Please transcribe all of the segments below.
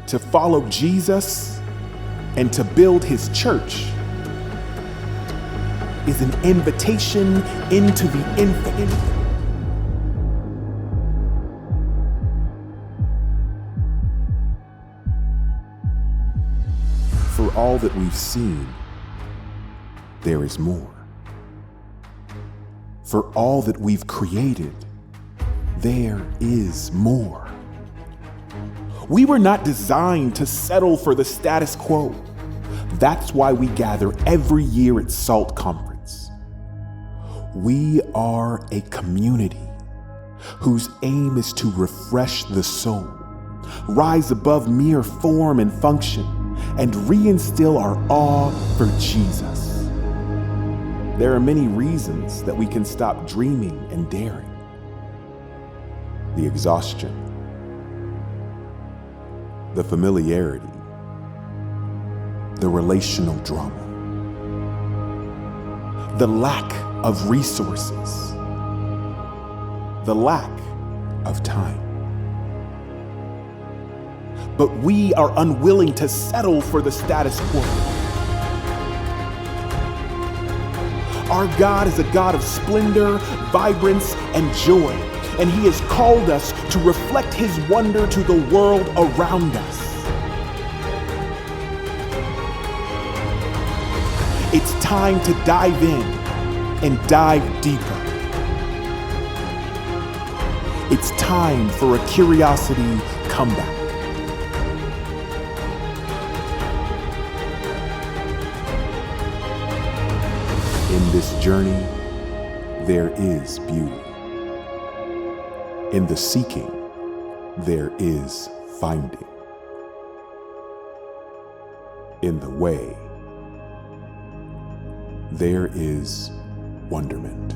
to follow Jesus and to build his church is an invitation into the infinite. For all that we've seen, there is more. For all that we've created, there is more. We were not designed to settle for the status quo. That's why we gather every year at SALT Conference. We are a community whose aim is to refresh the soul, rise above mere form and function, and reinstill our awe for Jesus. There are many reasons that we can stop dreaming and daring. The exhaustion, the familiarity, the relational drama, the lack of resources, the lack of time. But we are unwilling to settle for the status quo. Our God is a God of splendor, vibrance, and joy, and he has called us to reflect his wonder to the world around us. It's time to dive in and dive deeper. It's time for a curiosity comeback. In this journey, there is beauty. In the seeking, there is finding. In the way, there is wonderment.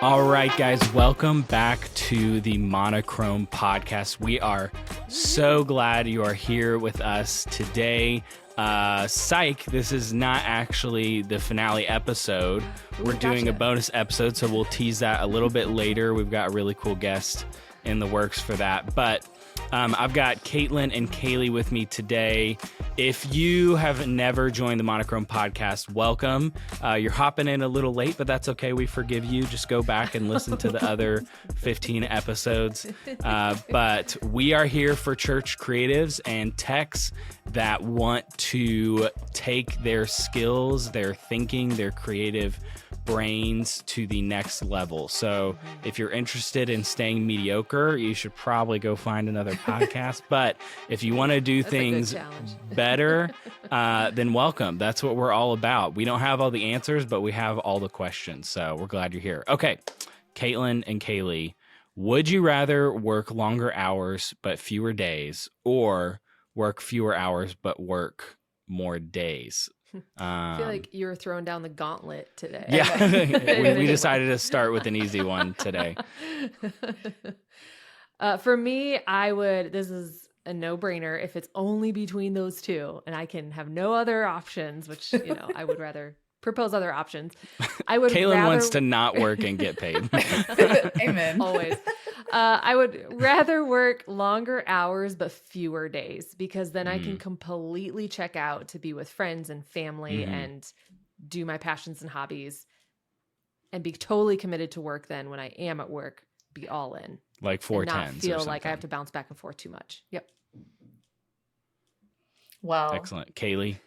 All right, guys, welcome back to the Monochrome Podcast. We are so glad you are here with us today. Psych, this is not actually the finale episode. We're doing a bonus episode, so we'll tease that a little bit later. We've got a really cool guest in the works for that. But I've got Caitlin and Kailey with me today. If you have never joined the Monochrome Podcast, welcome. You're hopping in a little late, but that's okay. We forgive you. Just go back and listen to the other 15 episodes. But we are here for church creatives and techs that want to take their skills, their thinking, their creative brains to the next level. So if you're interested in staying mediocre, you should probably go find another podcast. But if you want to do things better, then welcome. That's what we're all about. We don't have all the answers, but we have all the questions. So we're glad you're here. Okay, Caitlin and Kailey, would you rather work longer hours but fewer days, or work fewer hours but work more days? I feel like you were throwing down the gauntlet today. Yeah, we decided to start with an easy one today. For me, this is a no-brainer if it's only between those two and I can have no other options, which, I would rather propose other options. Caitlin wants to not work and get paid. Amen. Always. I would rather work longer hours but fewer days, because then I can completely check out to be with friends and family and do my passions and hobbies and be totally committed to work. Then when I am at work, be all in. Like 4 and not tens feel like I have to bounce back and forth too much. Yep. Well, excellent. Kailey?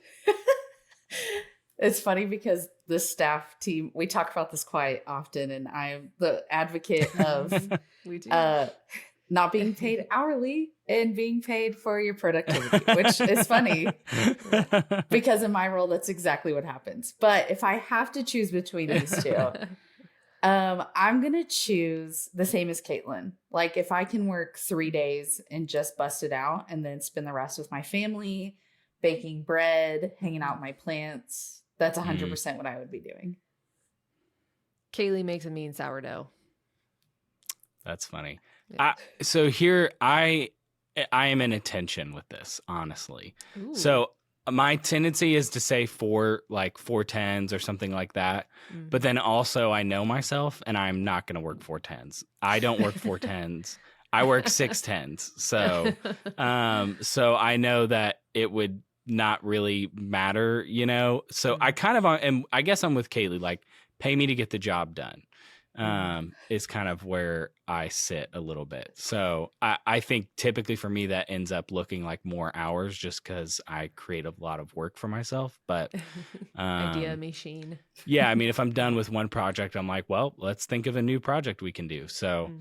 It's funny because the staff team, we talk about this quite often, and I'm the advocate of We do. Not being paid hourly and being paid for your productivity, which is funny because in my role, that's exactly what happens. But if I have to choose between these two, I'm going to choose the same as Caitlin. Like if I can work 3 days and just bust it out and then spend the rest with my family, baking bread, hanging out with my plants, that's 100% what I would be doing. Kailey makes a mean sourdough. That's funny. Yeah. So here I am in attention with this, honestly. Ooh. So my tendency is to say 410s or something like that. Mm. But then also I know myself and I'm not going to work 410s. I don't work 410s. I work 610s. So I know that it would not really matter, So I kind of am, I guess I'm with Kailey, like pay me to get the job done. Is kind of where I sit a little bit. So I think typically for me that ends up looking like more hours just because I create a lot of work for myself. But idea machine. Yeah, I mean, if I'm done with one project, I'm like, well, let's think of a new project we can do. So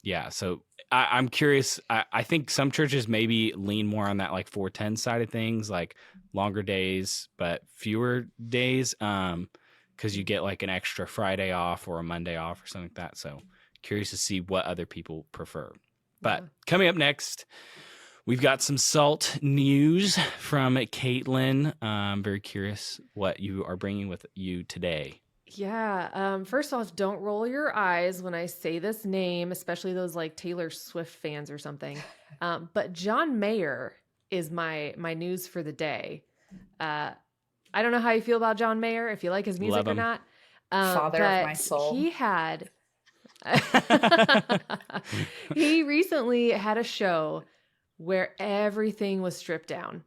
yeah, so I'm curious. I think some churches maybe lean more on that like 410 side of things, like longer days, but fewer days. Because you get like an extra Friday off or a Monday off or something like that. So curious to see what other people prefer. But coming up next, we've got some salt news from Caitlin. I'm very curious what you are bringing with you today. Yeah. First off, don't roll your eyes when I say this name, especially those like Taylor Swift fans or something. But John Mayer is my news for the day. I don't know how you feel about John Mayer, if you like his music or not. Father of my soul. He recently had a show where everything was stripped down.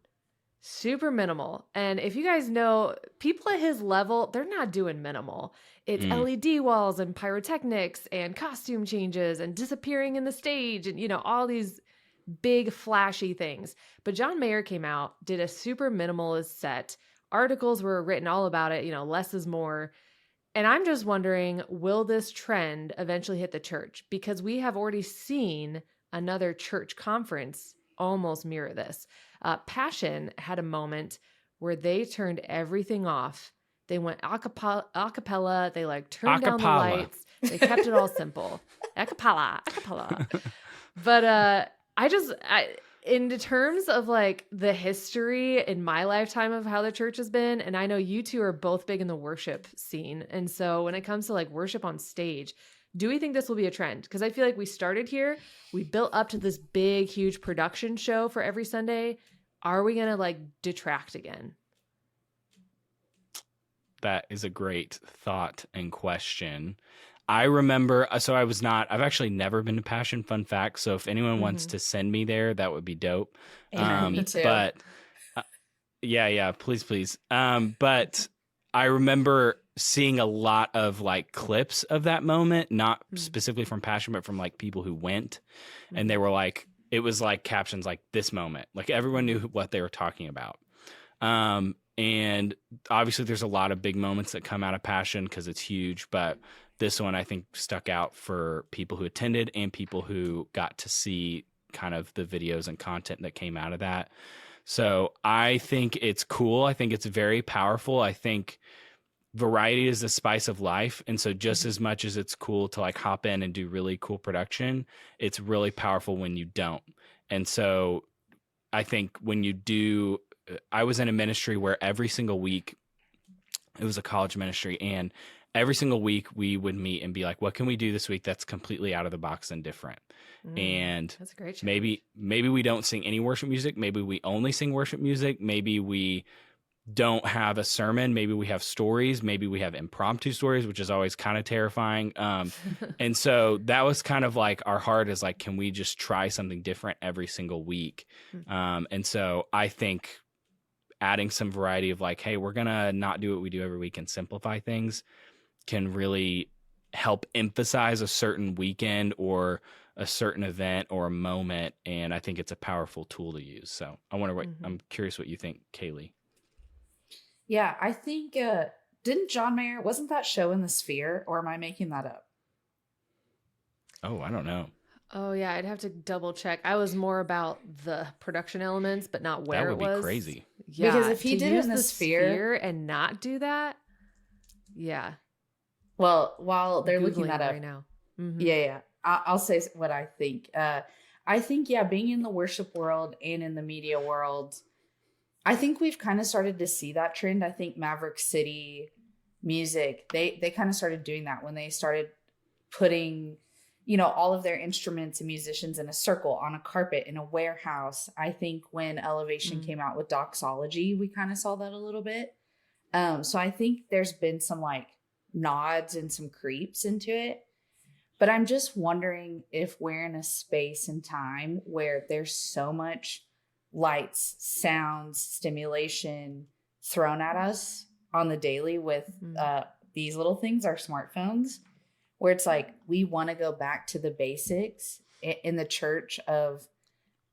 Super minimal. And if you guys know, people at his level, they're not doing minimal. It's LED walls and pyrotechnics and costume changes and disappearing in the stage and, all these big flashy things. But John Mayer came out, did a super minimalist set. Articles were written all about it, less is more. And I'm just wondering, will this trend eventually hit the church? Because we have already seen another church conference almost mirror this. Passion had a moment where they turned everything off. They went a cappella. They turned down the lights. They kept it all simple. A cappella. But in terms of the history in my lifetime of how the church has been, and I know you two are both big in the worship scene. And so when it comes to worship on stage, do we think this will be a trend? Because I feel like we started here, we built up to this big, huge production show for every Sunday. Are we going to detract again? That is a great thought and question. I remember, I've actually never been to Passion, fun fact. So if anyone wants to send me there, that would be dope. Me too. But yeah, please. But I remember seeing a lot of clips of that moment, not specifically from Passion, but from people who went, and they were it was captions this moment, everyone knew what they were talking about. And obviously there's a lot of big moments that come out of Passion because it's huge, but this one I think stuck out for people who attended and people who got to see kind of the videos and content that came out of that. So I think it's cool. I think it's very powerful. I think variety is the spice of life. And so just as much as it's cool to hop in and do really cool production, it's really powerful when you don't. And so I think when you do, I was in a ministry where every single week, it was a college ministry, and every single week we would meet and be like, what can we do this week that's completely out of the box and different? And that's a great choice. maybe we don't sing any worship music. Maybe we only sing worship music. Maybe we don't have a sermon. Maybe we have stories. Maybe we have impromptu stories, which is always kind of terrifying. And so that was kind of our heart is can we just try something different every single week? And so I think adding some variety of hey, we're going to not do what we do every week and simplify things can really help emphasize a certain weekend or a certain event or a moment. And I think it's a powerful tool to use. So I wonder I'm curious what you think, Kailey. Yeah, I think, didn't John Mayer, wasn't that show in the Sphere, or am I making that up? Oh, I don't know. Oh yeah, I'd have to double check. I was more about the production elements, but not where it was. That would be crazy. Yeah, because if he did use in the Sphere and not do that, yeah. Well, while they're looking that up right now, yeah, I'll say what I think. I think being in the worship world and in the media world, I think we've kind of started to see that trend. I think Maverick City Music, they kind of started doing that when they started putting all of their instruments and musicians in a circle on a carpet in a warehouse. I think when Elevation came out with Doxology, we kind of saw that a little bit. So I think there's been some like nods and some creeps into it. But I'm just wondering if we're in a space and time where there's so much lights, sounds, stimulation thrown at us on the daily with these little things, our smartphones, where it's like we want to go back to the basics in the church of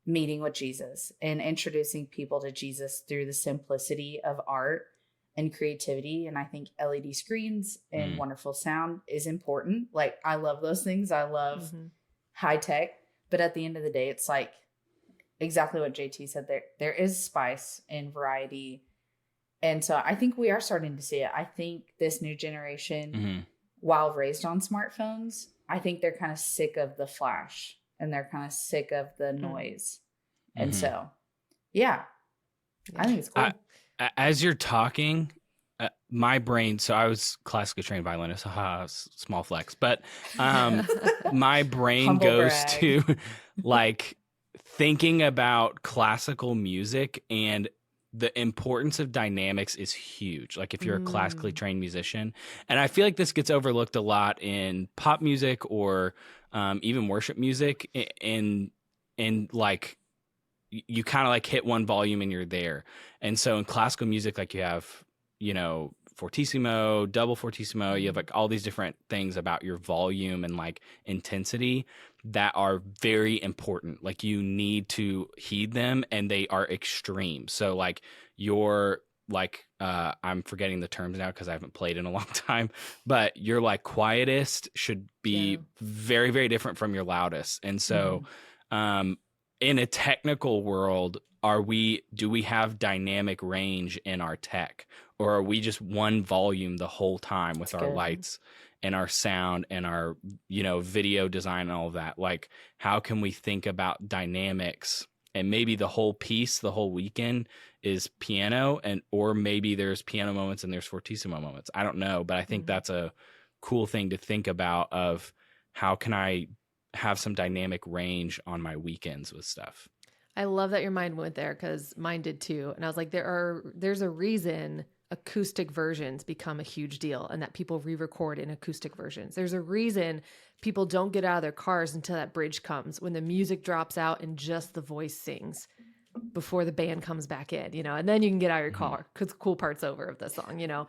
meeting with Jesus and introducing people to Jesus through the simplicity of art and creativity. And I think LED screens and wonderful sound is important. Like, I love those things. I love high tech. But at the end of the day, it's like exactly what JT said. There is spice and variety. And so I think we are starting to see it. I think this new generation, while raised on smartphones, I think they're kind of sick of the flash and they're kind of sick of the noise. And so, yeah, I think it's cool. As you're talking, my brain, so I was classically trained violinist, small flex, but my brain Humble goes brag. to like thinking about classical music, and the importance of dynamics is huge. Like if you're a classically trained musician, and I feel like this gets overlooked a lot in pop music or even worship music, and like you kind of like hit one volume and you're there. And so in classical music, like you have, fortissimo, double fortissimo, you have like all these different things about your volume and like intensity that are very important. Like you need to heed them, and they are extreme. So like your I'm forgetting the terms now because I haven't played in a long time, but your like quietest should be very, very different from your loudest. And so in a technical world, do we have dynamic range in our tech, or are we just one volume the whole time with our lights and our sound and our, video design and all of that? Like, how can we think about dynamics? And maybe the whole piece, the whole weekend is piano, or maybe there's piano moments and there's fortissimo moments. I don't know, but I think that's a cool thing to think about, of how can I have some dynamic range on my weekends with stuff. I love that your mind went there, because mine did too. And I was like, there's a reason acoustic versions become a huge deal, and that people re-record in acoustic versions. There's a reason people don't get out of their cars until that bridge comes, when the music drops out and just the voice sings before the band comes back in, and then you can get out of your car because the cool part's over of the song,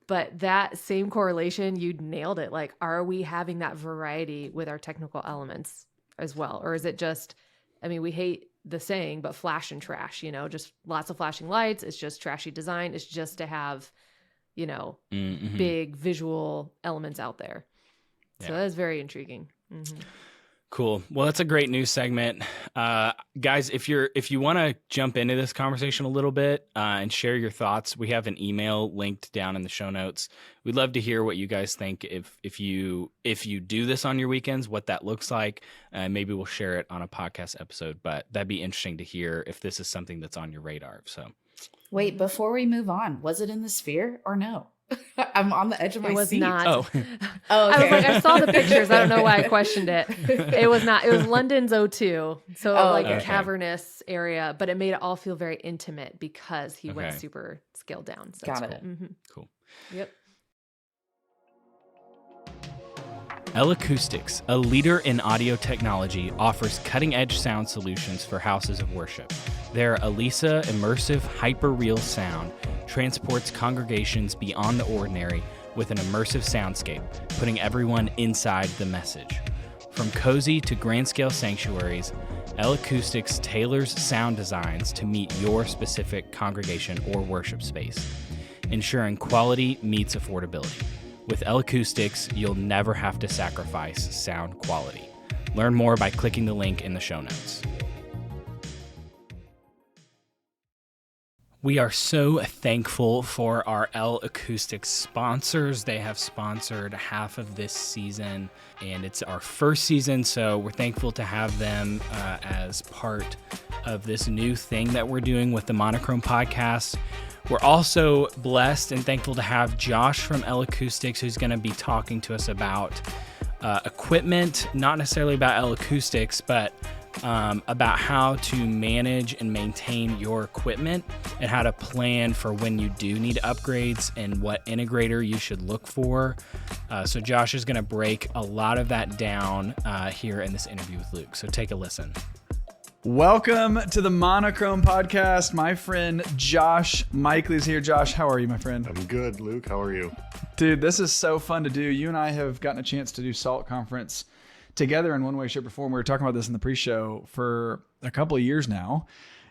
But that same correlation, you nailed it. Like, are we having that variety with our technical elements as well? Or is it just, we hate the saying, but flash and trash, just lots of flashing lights. It's just trashy design. It's just to have, big visual elements out there. So that is very intriguing. Cool. Well, that's a great news segment. Guys, if you want to jump into this conversation a little bit and share your thoughts, we have an email linked down in the show notes. We'd love to hear what you guys think. If you do this on your weekends, what that looks like. Maybe we'll share it on a podcast episode, but that'd be interesting to hear if this is something that's on your radar. So wait, before we move on, was it in the Sphere or no? I'm on the edge of my seat. It was not. Oh, okay. I was like, I saw the pictures. I don't know why I questioned it. It was not. It was London's O2. So a cavernous area, but it made it all feel very intimate because he went super scaled down. So Got it. Cool. Yep. L-Acoustics, a leader in audio technology, offers cutting-edge sound solutions for houses of worship. Their Elisa immersive hyper-real sound transports congregations beyond the ordinary with an immersive soundscape, putting everyone inside the message. From cozy to grand-scale sanctuaries, L-Acoustics tailors sound designs to meet your specific congregation or worship space, ensuring quality meets affordability. With L-Acoustics, you'll never have to sacrifice sound quality. Learn more by clicking the link in the show notes. We are so thankful for our L-Acoustics sponsors. They have sponsored half of this season, and it's our first season, so we're thankful to have them as part of this new thing that we're doing with the Monochrome Podcast. We're also blessed and thankful to have Josh from L-Acoustics, who's going to be talking to us about equipment, not necessarily about L-Acoustics, but about how to manage and maintain your equipment and how to plan for when you do need upgrades and what integrator you should look for. So Josh is going to break a lot of that down here in this interview with Luke. So take a listen. Welcome to the Monochrome Podcast. My friend Josh Maichele is here. Josh, how are you, my friend? I'm good, Luke. How are you? Dude, this is so fun to do. You and I have gotten a chance to do SALT Conference together in one way, shape, or form. We were talking about this in the pre-show for a couple of years now.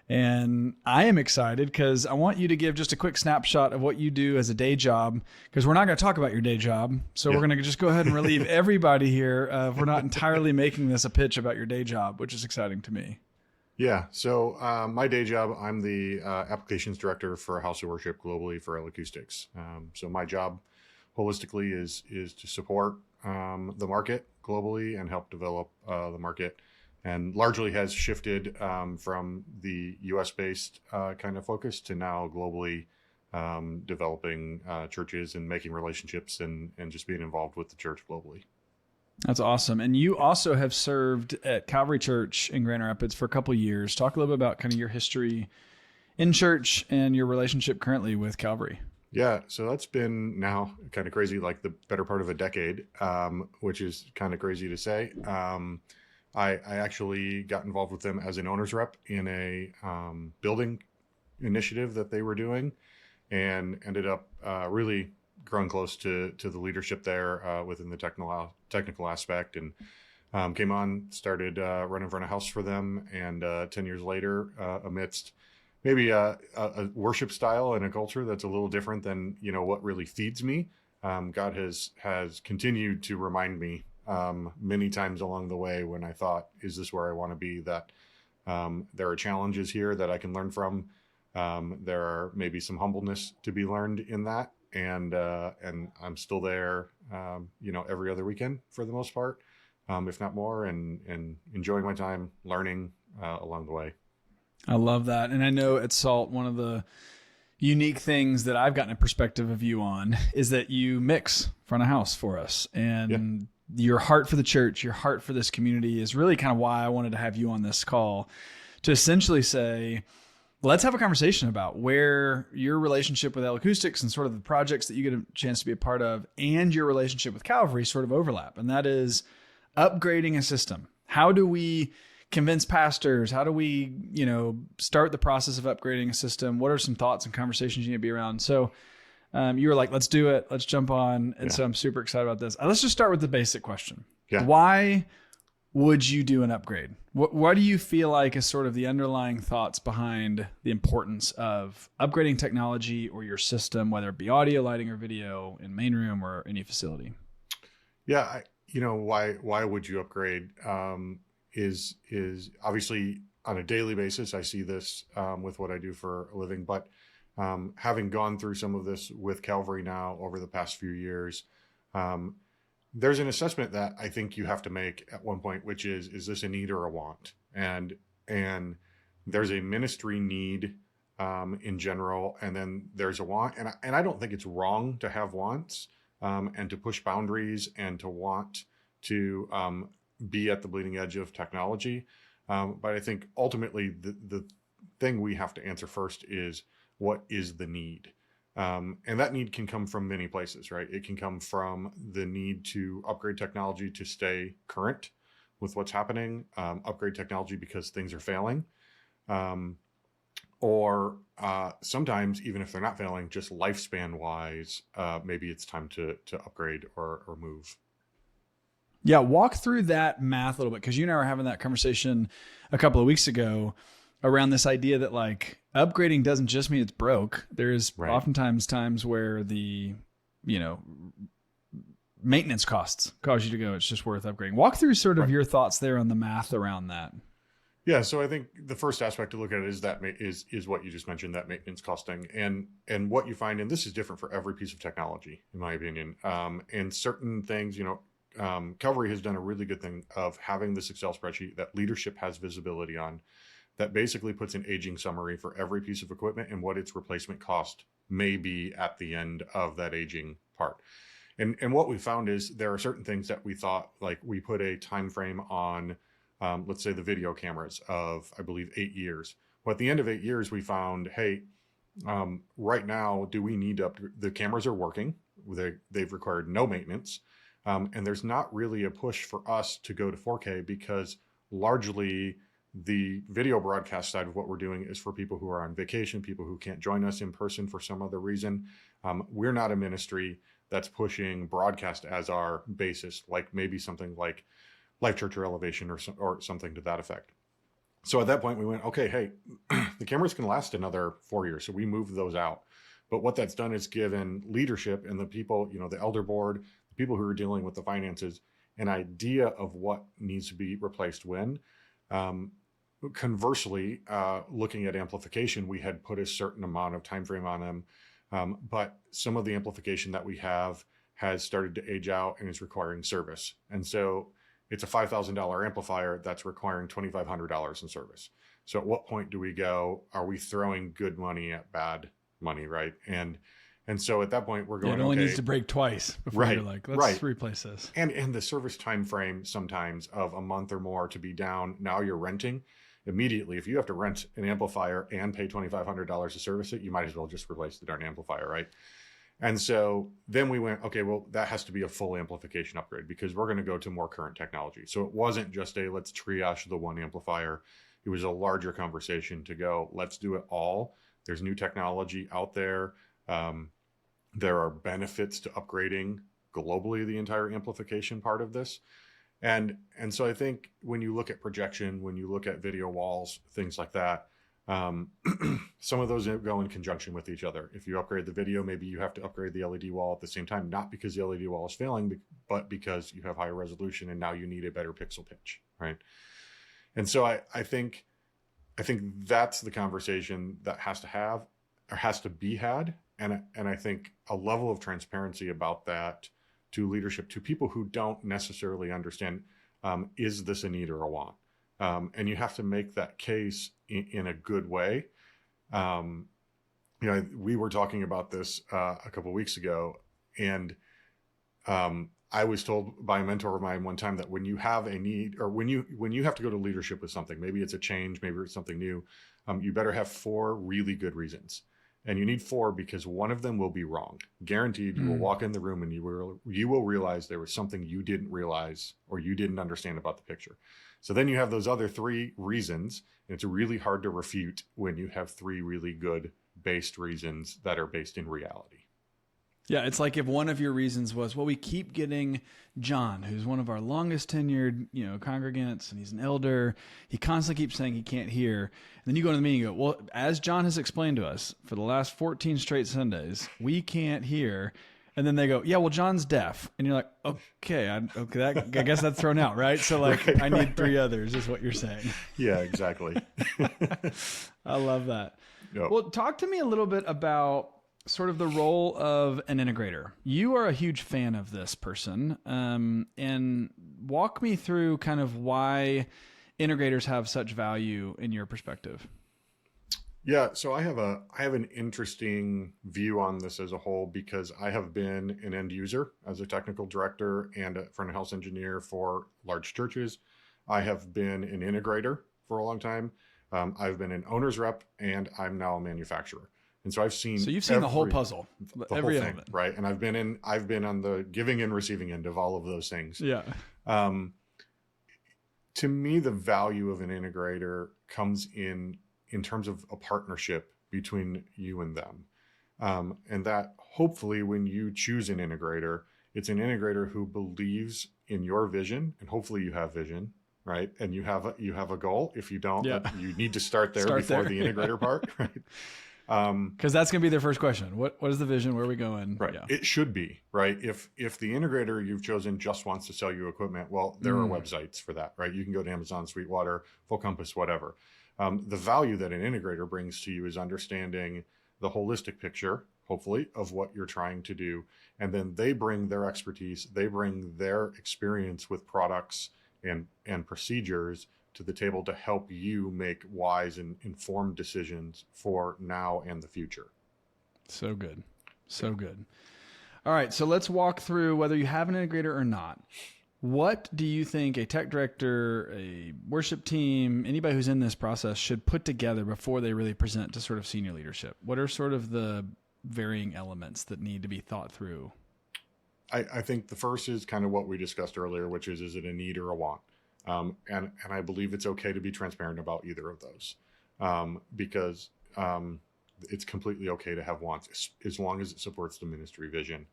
And I am excited because I want you to give just a quick snapshot of what you do as a day job, because we're not going to talk about your day job. So we're going to just go ahead and relieve everybody here if we're not entirely making this a pitch about your day job, which is exciting to me. Yeah. So my day job, I'm the applications director for a house of worship globally for L-Acoustics. So my job holistically is to support the market globally and help develop the market, and largely has shifted from the US-based kind of focus to now globally developing churches and making relationships and just being involved with the church globally. That's awesome. And you also have served at Calvary Church in Grand Rapids for a couple of years. Talk a little bit about kind of your history in church and your relationship currently with Calvary. Yeah, so that's been now kind of crazy, like the better part of a decade, which is kind of crazy to say. I actually got involved with them as an owner's rep in a building initiative that they were doing, and ended up really growing close to the leadership there within the technical aspect, and came on, started running front of house for them, and 10 years later, amidst maybe a worship style and a culture that's a little different than what really feeds me, God has continued to remind me many times along the way when I thought, is this where I want to be, that there are challenges here that I can learn from. There are maybe some humbleness to be learned in that. And I'm still there, every other weekend for the most part, if not more, and enjoying my time learning along the way. I love that. And I know at SALT, one of the unique things that I've gotten a perspective of you on is that you mix front of house for us. And your heart for the church, your heart for this community is really kind of why I wanted to have you on this call, to essentially say, let's have a conversation about where your relationship with L-Acoustics and sort of the projects that you get a chance to be a part of and your relationship with Calvary sort of overlap. And that is upgrading a system. How do we convince pastors? How do we, start the process of upgrading a system? What are some thoughts and conversations you need to be around? So you were like, let's do it. Let's jump on. And so I'm super excited about this. Let's just start with the basic question. Yeah. Why would you do an upgrade? What do you feel like is sort of the underlying thoughts behind the importance of upgrading technology or your system, whether it be audio, lighting, or video in main room or any facility? Yeah. Why would you upgrade? Is obviously on a daily basis. I see this with what I do for a living, but having gone through some of this with Calvary now over the past few years, there's an assessment that I think you have to make at one point, which is this a need or a want? And there's a ministry need in general, and then there's a want. And I don't think it's wrong to have wants and to push boundaries and to want to be at the bleeding edge of technology. But I think ultimately the thing we have to answer first is, what is the need? And that need can come from many places, right? It can come from the need to upgrade technology to stay current with what's happening, upgrade technology because things are failing, or sometimes even if they're not failing, just lifespan wise, maybe it's time to upgrade or move. Yeah, walk through that math a little bit, because you and I were having that conversation a couple of weeks ago around this idea that like upgrading doesn't just mean it's broke. There's oftentimes times where the, maintenance costs cause you to go, it's just worth upgrading. Walk through sort of your thoughts there on the math around that. Yeah, so I think the first aspect to look at is what you just mentioned, that maintenance costing, and what you find, and this is different for every piece of technology, in my opinion. And certain things, Calvary has done a really good thing of having this Excel spreadsheet that leadership has visibility on, that basically puts an aging summary for every piece of equipment and what its replacement cost may be at the end of that aging part. And what we found is there are certain things that we thought, like we put a time frame on, let's say the video cameras of, I believe, 8 years. Well, at the end of 8 years, we found, hey, right now, do we need to the cameras are working. They've required no maintenance. And there's not really a push for us to go to 4K because largely the video broadcast side of what we're doing is for people who are on vacation, people who can't join us in person for some other reason. We're not a ministry that's pushing broadcast as our basis, like maybe something like Life Church or Elevation or something to that effect. So at that point we went, okay, hey, the cameras can last another 4 years. So we moved those out. But what that's done is given leadership and the people, the elder board, the people who are dealing with the finances, an idea of what needs to be replaced when. Conversely, looking at amplification, we had put a certain amount of time frame on them. But some of the amplification that we have has started to age out and is requiring service. And so it's a $5,000 amplifier that's requiring $2,500 in service. So at what point do we go, are we throwing good money at bad money, right? And so at that point we're going, it only okay, needs to break twice before you're like, let's replace this. And the service time frame sometimes of a month or more to be down. Now you're renting immediately. If you have to rent an amplifier and pay $2,500 to service it, you might as well just replace the darn amplifier, right? And so then we went, okay, well, that has to be a full amplification upgrade because we're going to go to more current technology. So it wasn't just let's triage the one amplifier. It was a larger conversation to go, let's do it all. There's new technology out there. There are benefits to upgrading globally the entire amplification part of this. And so I think when you look at projection, when you look at video walls, things like that, some of those go in conjunction with each other. If you upgrade the video, maybe you have to upgrade the LED wall at the same time, not because the LED wall is failing, but because you have higher resolution and now you need a better pixel pitch, right? And so I think that's the conversation that has to be had. And I think a level of transparency about that to leadership, to people who don't necessarily understand, is this a need or a want? And you have to make that case in a good way. We were talking about this a couple of weeks ago, and I was told by a mentor of mine one time that when you have a need, or when you have to go to leadership with something, maybe it's a change, maybe it's something new, you better have 4 really good reasons. And you need 4 because one of them will be wrong. Guaranteed, you will walk in the room and you will realize there was something you didn't realize or you didn't understand about the picture. So then you have those other 3 reasons, and it's really hard to refute when you have 3 really good based reasons that are based in reality. Yeah, it's like if one of your reasons was, well, we keep getting John, who's one of our longest tenured, congregants, and he's an elder. He constantly keeps saying he can't hear. And then you go to the meeting and go, well, as John has explained to us for the last 14 straight Sundays, we can't hear. And then they go, yeah, well, John's deaf. And you're like, okay, I guess that's thrown out, right? So like, I need 3 others is what you're saying. Yeah, exactly. I love that. Yep. Well, talk to me a little bit about sort of the role of an integrator. You are a huge fan of this person, and walk me through kind of why integrators have such value in your perspective. Yeah, so I have an interesting view on this as a whole because I have been an end user as a technical director and a front of house engineer for large churches. I have been an integrator for a long time. I've been an owner's rep, and I'm now a manufacturer. And so I've seen. So you've seen the whole puzzle, every whole thing, right? And I've been on the giving and receiving end of all of those things. Yeah. To me, the value of an integrator comes in terms of a partnership between you and them, and that hopefully, when you choose an integrator, it's an integrator who believes in your vision, and hopefully, you have vision, right? And you have a goal. If you don't, you need to start there before the integrator part, right? Because that's going to be their first question. What is the vision? Where are we going? Right. Yeah. It should be, right? If the integrator you've chosen just wants to sell you equipment, well, there are websites for that, right? You can go to Amazon, Sweetwater, Full Compass, whatever. The value that an integrator brings to you is understanding the holistic picture, hopefully, of what you're trying to do. And then they bring their expertise, they bring their experience with products and procedures to the table to help you make wise and informed decisions for now and the future. So good. So good. All right, so let's walk through whether you have an integrator or not. What do you think a tech director, a worship team, anybody who's in this process should put together before they really present to sort of senior leadership? What are sort of the varying elements that need to be thought through? I think the first is kind of what we discussed earlier, which is it a need or a want? And I believe it's okay to be transparent about either of those, because it's completely okay to have wants as long as it supports the ministry vision.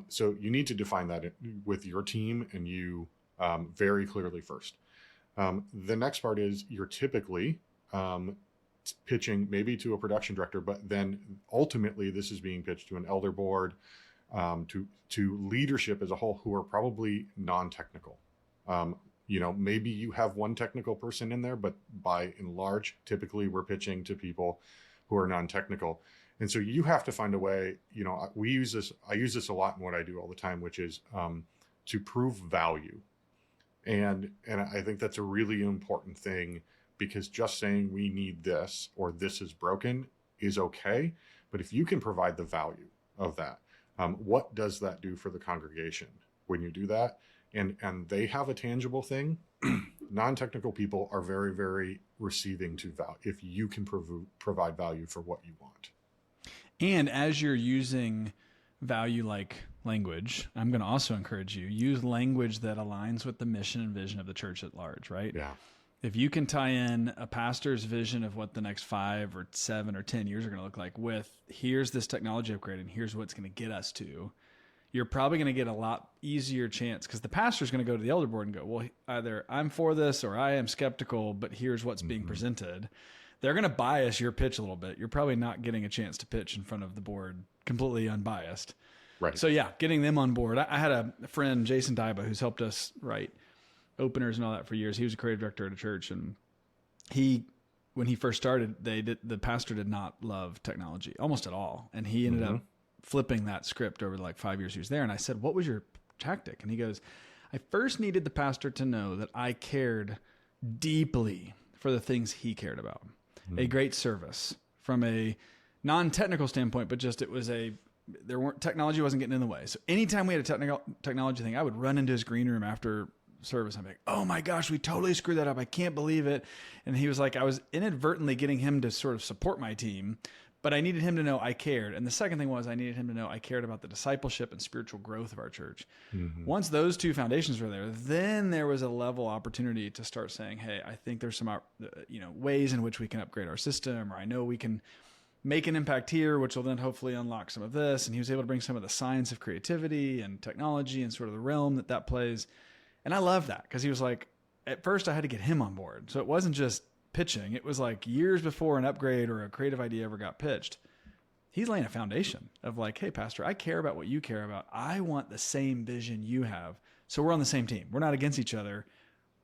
So you need to define that with your team and you very clearly first. The next part is you're typically pitching maybe to a production director, but then ultimately this is being pitched to an elder board, to leadership as a whole who are probably non-technical. Maybe you have one technical person in there, but by and large, typically we're pitching to people who are non-technical. And so you have to find a way, I use this a lot in what I do all the time, which is to prove value. And I think that's a really important thing, because just saying we need this or this is broken is okay. But if you can provide the value of that, what does that do for the congregation when you do that? And they have a tangible thing. Non-technical people are very, very receiving to value if you can provide value for what you want. And as you're using value-like language, I'm going to also encourage you, use language that aligns with the mission and vision of the church at large, right? Yeah. If you can tie in a pastor's vision of what the next 5 or 7 or 10 years are going to look like with, here's this technology upgrade and here's what's going to get us to, you're probably going to get a lot easier chance, because the pastor's going to go to the elder board and go, well, either I'm for this or I am skeptical, but here's what's being presented. They're going to bias your pitch a little bit. You're probably not getting a chance to pitch in front of the board completely unbiased. Right. So yeah, getting them on board. I had a friend, Jason Dyba, who's helped us write openers and all that for years. He was a creative director at a church, and when he first started, the pastor did not love technology almost at all. And he ended up flipping that script over like 5 years he was there. And I said, what was your tactic? And he goes, I first needed the pastor to know that I cared deeply for the things he cared about. A great service from a non-technical standpoint, but just technology wasn't getting in the way. So anytime we had a technology thing, I would run into his green room after service. I'm like, oh my gosh, we totally screwed that up. I can't believe it. And he was like, I was inadvertently getting him to sort of support my team, but I needed him to know I cared. And the second thing was I needed him to know I cared about the discipleship and spiritual growth of our church. Once those two foundations were there, then there was a level opportunity to start saying, hey, I think there's some ways in which we can upgrade our system, or I know we can make an impact here, which will then hopefully unlock some of this. And he was able to bring some of the science of creativity and technology and sort of the realm that plays. And I love that, because he was like, at first I had to get him on board. So it wasn't just pitching. It was like years before an upgrade or a creative idea ever got pitched. He's laying a foundation of like, hey, pastor, I care about what you care about. I want the same vision you have. So we're on the same team. We're not against each other.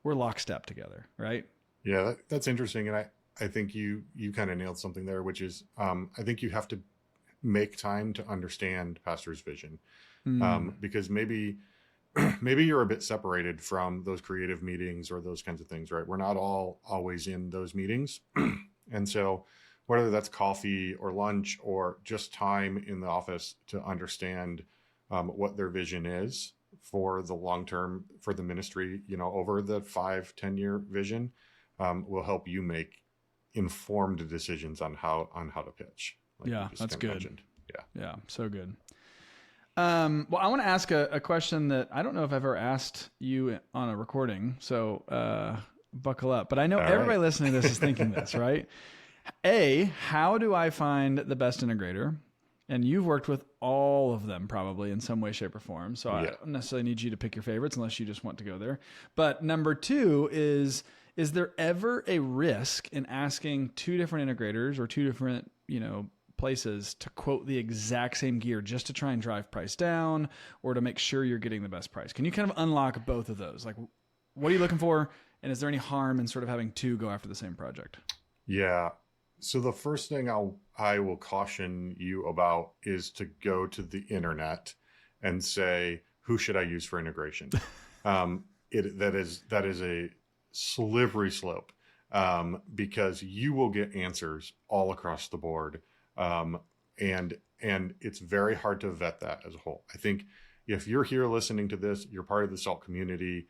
We're lockstep together, right? Yeah, that's interesting. And I think you kind of nailed something there, which is I think you have to make time to understand pastor's vision, because maybe you're a bit separated from those creative meetings or those kinds of things, right? We're not all always in those meetings. And so whether that's coffee or lunch or just time in the office to understand what their vision is for the long term, for the ministry, over the 5-10 year vision, will help you make informed decisions on how to pitch. Yeah, that's good. Mentioned. Yeah, so good. Well, I want to ask a question that I don't know if I've ever asked you on a recording, so buckle up. But I know everybody listening to this is thinking this, right? How do I find the best integrator? And you've worked with all of them probably in some way, shape, or form. So I don't necessarily need you to pick your favorites unless you just want to go there. But number 2 is there ever a risk in asking 2 different integrators or 2 different, places to quote the exact same gear just to try and drive price down or to make sure you're getting the best price? Can you kind of unlock both of those? Like, what are you looking for? And is there any harm in sort of having 2 go after the same project? Yeah. So the first thing I will caution you about is to go to the internet and say, who should I use for integration? That is a slippery slope, because you will get answers all across the board. And it's very hard to vet that as a whole. I think if you're here listening to this, you're part of the SALT community.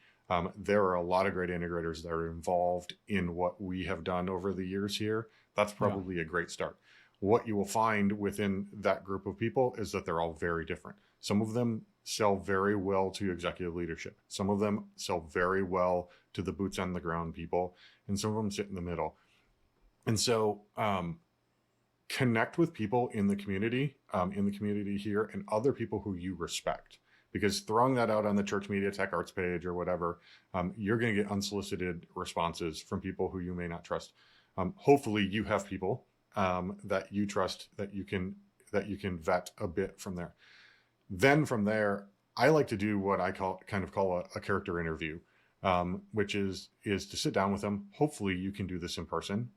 There are a lot of great integrators that are involved in what we have done over the years here. That's probably a great start. What you will find within that group of people is that they're all very different. Some of them sell very well to executive leadership. Some of them sell very well to the boots on the ground people, and some of them sit in the middle. And so connect with people in the community here, and other people who you respect. Because throwing that out on the Church Media Tech Arts page or whatever, you're going to get unsolicited responses from people who you may not trust. Hopefully you have people that you trust, that you can vet a bit from there. Then from there, I like to do what I call a character interview, which is to sit down with them. Hopefully you can do this in person.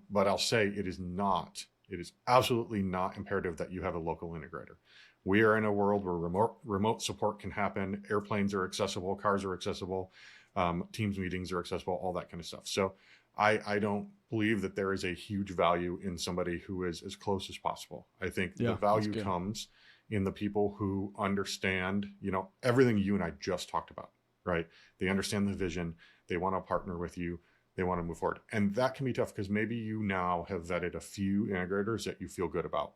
But I'll say it is absolutely not imperative that you have a local integrator. We are in a world where remote support can happen. Airplanes are accessible, cars are accessible, Teams meetings are accessible, all that kind of stuff. So I don't believe that there is a huge value in somebody who is as close as possible. I think the value comes in the people who understand, everything you and I just talked about, right? They understand the vision. They want to partner with you. They want to move forward. And that can be tough because maybe you now have vetted a few integrators that you feel good about.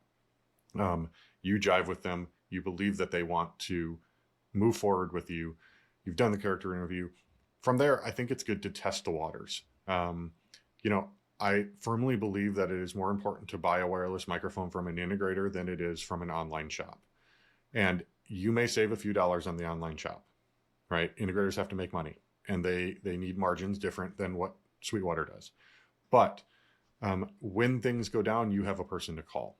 You jive with them. You believe that they want to move forward with you. You've done the character interview. From there, I think it's good to test the waters. I firmly believe that it is more important to buy a wireless microphone from an integrator than it is from an online shop. And you may save a few dollars on the online shop, right? Integrators have to make money, and they need margins different than what Sweetwater does. But when things go down, you have a person to call.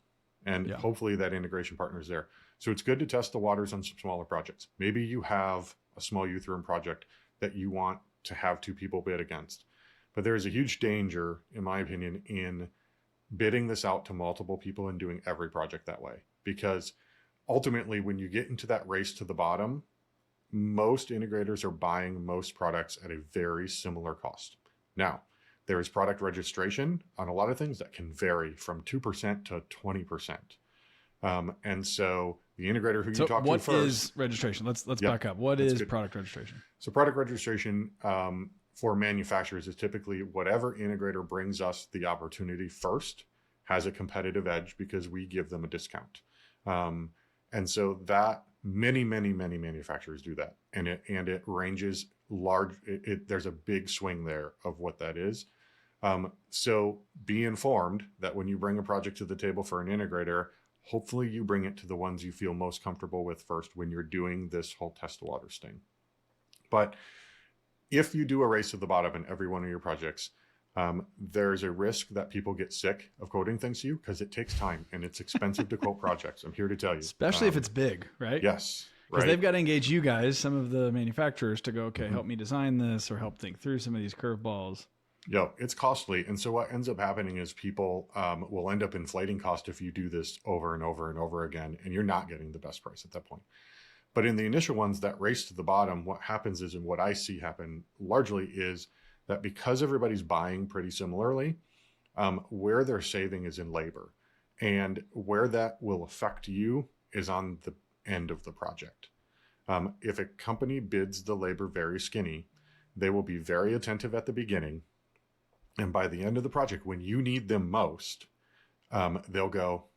And hopefully that integration partner is there. So it's good to test the waters on some smaller projects. Maybe you have a small youth room project that you want to have two people bid against. But there is a huge danger, in my opinion, in bidding this out to multiple people and doing every project that way. Because ultimately, when you get into that race to the bottom, most integrators are buying most products at a very similar cost. Now, there is product registration on a lot of things that can vary from 2% to 20%. And so the integrator who you talk to first. What is registration? Let's back up. What is product registration? So product registration for manufacturers is typically whatever integrator brings us the opportunity first has a competitive edge because we give them a discount. And so that many manufacturers do that. And it ranges large. There's a big swing there of what that is. So be informed that when you bring a project to the table for an integrator, hopefully you bring it to the ones you feel most comfortable with first when you're doing this whole test waters thing. But if you do a race to the bottom in every one of your projects, there's a risk that people get sick of quoting things to you because it takes time and it's expensive to quote projects. I'm here to tell you. Especially if it's big, right? Yes. Because they've got to engage you guys, some of the manufacturers, to go, okay, help me design this or help think through some of these curveballs. Yeah, it's costly. And so what ends up happening is people will end up inflating cost if you do this over and over and over again, and you're not getting the best price at that point. But in the initial ones that race to the bottom, what happens is, and what I see happen largely is that because everybody's buying pretty similarly, where they're saving is in labor. And where that will affect you is on the end of the project. If a company bids the labor very skinny, they will be very attentive at the beginning. And by the end of the project, when you need them most, they'll go,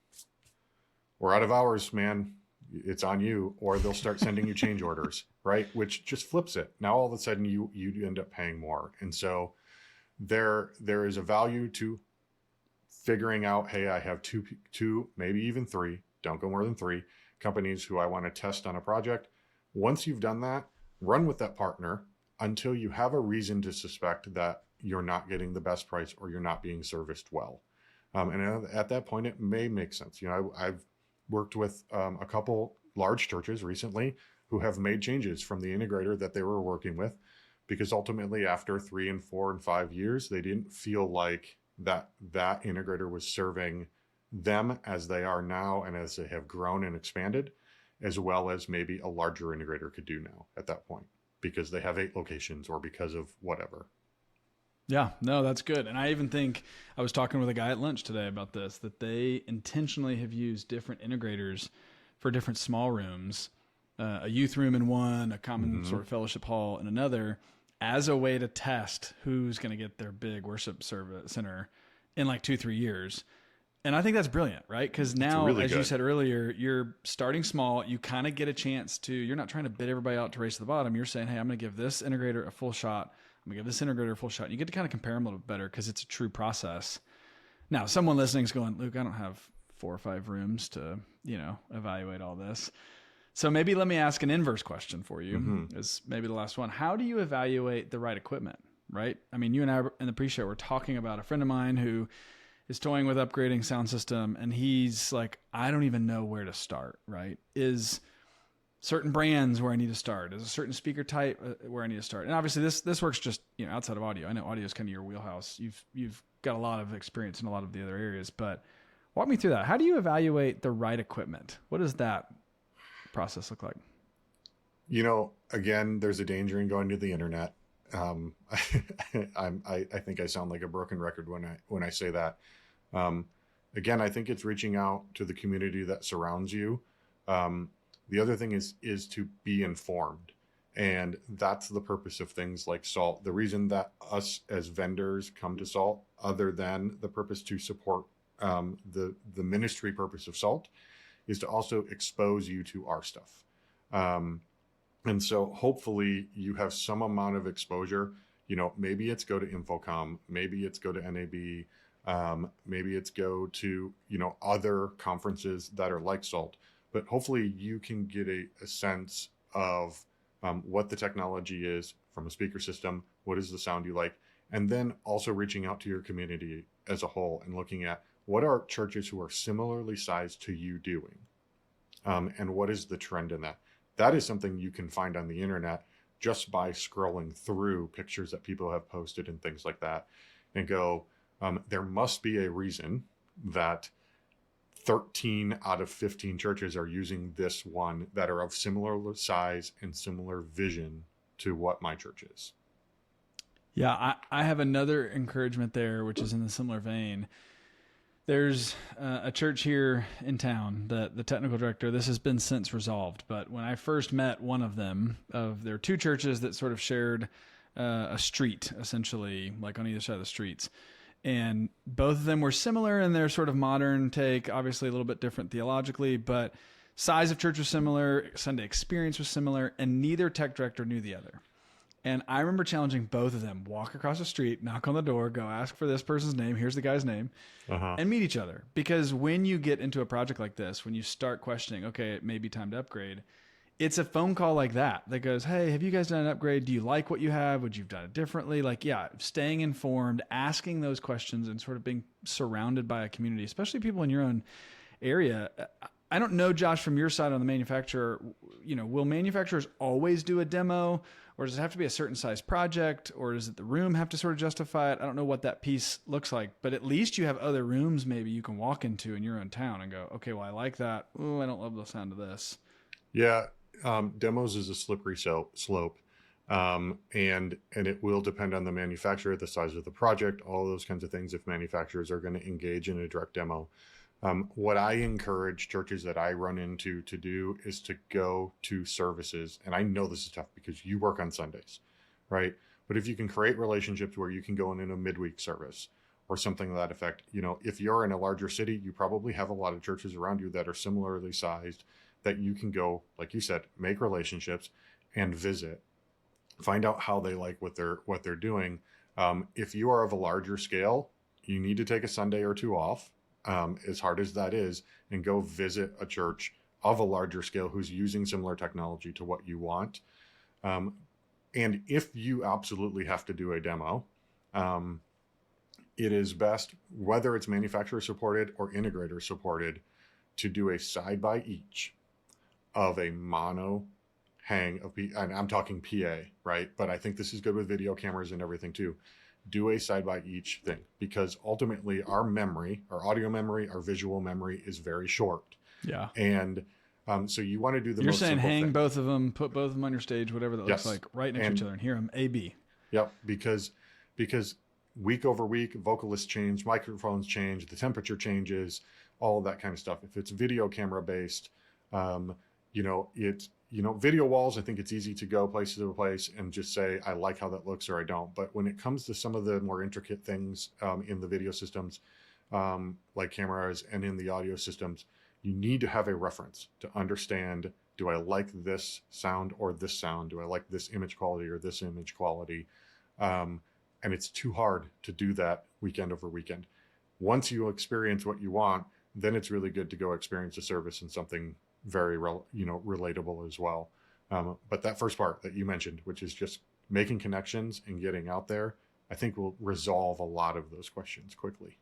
we're out of hours, man. It's on you. Or they'll start sending you change orders, right? Which just flips it. Now, all of a sudden, you end up paying more. And so there is a value to figuring out, hey, I have two, maybe even three, don't go more than three companies who I want to test on a project. Once you've done that, run with that partner until you have a reason to suspect that you're not getting the best price or you're not being serviced well. And at that point, it may make sense. I've worked with a couple large churches recently who have made changes from the integrator that they were working with, because ultimately after 3 and 4 and 5 years, they didn't feel like that integrator was serving them as they are now and as they have grown and expanded, as well as maybe a larger integrator could do now at that point, because they have 8 locations or because of whatever. Yeah, no, that's good. And I even think I was talking with a guy at lunch today about this, that they intentionally have used different integrators for different small rooms, a youth room in one, a common sort of fellowship hall in another, as a way to test who's going to get their big worship service center in like 2-3 years. And I think that's brilliant, right? Because now, really as you good. said earlier, you're starting small. You kind of get a chance to, you're not trying to bid everybody out to race to the bottom. You're saying, hey, I'm going to give this integrator a full shot. I'm going to give this integrator a full shot. And you get to kind of compare them a little bit better because it's a true process. Now, someone listening is going, Luke, I don't have 4 or 5 rooms to, evaluate all this. So maybe let me ask an inverse question for you, is maybe the last one. How do you evaluate the right equipment, right? I mean, you and I in the pre-show were talking about a friend of mine who is toying with upgrading sound system, and he's like, I don't even know where to start, right? Is certain brands where I need to start? Is a certain speaker type where I need to start? And obviously this works just, outside of audio. I know audio is kind of your wheelhouse. You've got a lot of experience in a lot of the other areas, but walk me through that. How do you evaluate the right equipment? What does that process look like? Again, there's a danger in going to the internet. I think I sound like a broken record when I say that. Again, I think it's reaching out to the community that surrounds you. The other thing is to be informed. And that's the purpose of things like SALT. The reason that us as vendors come to SALT, other than the purpose to support the ministry purpose of SALT, is to also expose you to our stuff. And so hopefully you have some amount of exposure. Maybe it's go to Infocom, maybe it's go to NAB, maybe it's go to, other conferences that are like SALT. But hopefully you can get a sense of what the technology is from a speaker system, what is the sound you like, and then also reaching out to your community as a whole and looking at what are churches who are similarly sized to you doing, and what is the trend in that. That is something you can find on the internet just by scrolling through pictures that people have posted and things like that, and go, there must be a reason that 13 out of 15 churches are using this one that are of similar size and similar vision to what my church is. Yeah, I have another encouragement there, which is in the similar vein. There's a church here in town that the technical director, this has been since resolved, but when I first met one of them, there are 2 churches that sort of shared a street, essentially, like on either side of the streets. And both of them were similar in their sort of modern take, obviously a little bit different theologically, but size of church was similar, Sunday experience was similar, and neither tech director knew the other. And I remember challenging both of them, walk across the street, knock on the door, go ask for this person's name, here's the guy's name, and meet each other. Because when you get into a project like this, when you start questioning, okay, it may be time to upgrade, it's a phone call like that goes, hey, have you guys done an upgrade? Do you like what you have? Would you have done it differently? Staying informed, asking those questions, and sort of being surrounded by a community, especially people in your own area. I don't know, Josh, from your side on the manufacturer, will manufacturers always do a demo, or does it have to be a certain size project, or does it the room have to sort of justify it? I don't know what that piece looks like, but at least you have other rooms maybe you can walk into in your own town and go, okay, well, I like that. Oh, I don't love the sound of this. Yeah. Demos is a slippery slope. And it will depend on the manufacturer, the size of the project, all those kinds of things, if manufacturers are going to engage in a direct demo. What I encourage churches that I run into to do is to go to services. And I know this is tough because you work on Sundays, right? But if you can create relationships where you can go in a midweek service or something to that effect, if you're in a larger city, you probably have a lot of churches around you that are similarly sized that you can go, like you said, make relationships and visit, find out how they like what they're doing. If you are of a larger scale, you need to take a Sunday or 2 off, as hard as that is, and go visit a church of a larger scale who's using similar technology to what you want. And if you absolutely have to do a demo, it is best, whether it's manufacturer supported or integrator supported, to do a side by each of a mono hang of and I'm talking PA, right? But I think this is good with video cameras and everything too. Do a side by each thing, because ultimately our memory, our audio memory, our visual memory is very short. Yeah. And so you want to do the You're most saying simple hang thing. both of them, put both of them on your stage, whatever that Yes. looks like, right next to each other, and hear them A/B. Yep. Because week over week, vocalists change, microphones change, the temperature changes, all of that kind of stuff. If it's video camera based, video walls, I think it's easy to go place to place and just say, I like how that looks or I don't. But when it comes to some of the more intricate things in the video systems, like cameras and in the audio systems, you need to have a reference to understand, do I like this sound or this sound? Do I like this image quality or this image quality? And it's too hard to do that weekend over weekend. Once you experience what you want, then it's really good to go experience a service and something very, relatable as well. But that first part that you mentioned, which is just making connections and getting out there, I think will resolve a lot of those questions quickly.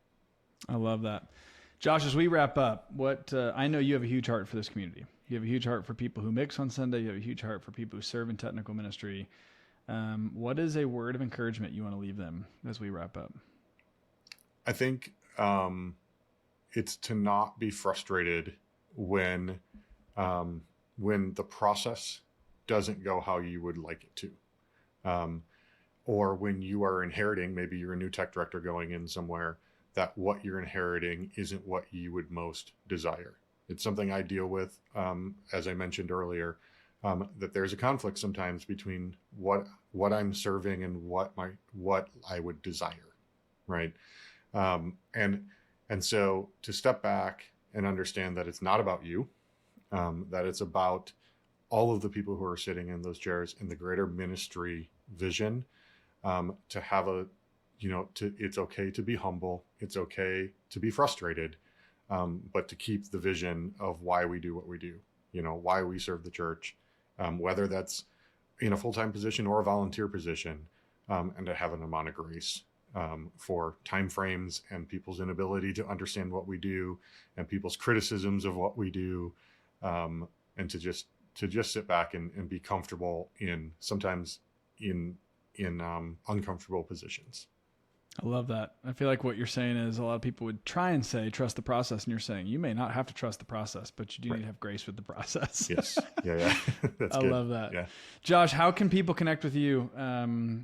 I love that. Josh, as we wrap up, I know you have a huge heart for this community. You have a huge heart for people who mix on Sunday. You have a huge heart for people who serve in technical ministry. What is a word of encouragement you want to leave them as we wrap up? I think it's to not be frustrated when the process doesn't go how you would like it to. Or when you are inheriting, maybe you're a new tech director going in somewhere, that what you're inheriting isn't what you would most desire. It's something I deal with, as I mentioned earlier, that there's a conflict sometimes between what I'm serving and what I would desire, right? And so to step back and understand that it's not about you, that it's about all of the people who are sitting in those chairs in the greater ministry vision, to have it's okay to be humble. It's okay to be frustrated, but to keep the vision of why we do what we do, why we serve the church, whether that's in a full-time position or a volunteer position, and to have an amount of grace for timeframes and people's inability to understand what we do and people's criticisms of what we do, and to just sit back and be comfortable sometimes in uncomfortable positions. I love that. I feel like what you're saying is a lot of people would try and say, trust the process. And you're saying you may not have to trust the process, but you do need to have grace with the process. Yes. Yeah. That's I good. love that. Yeah. Josh, how can people connect with you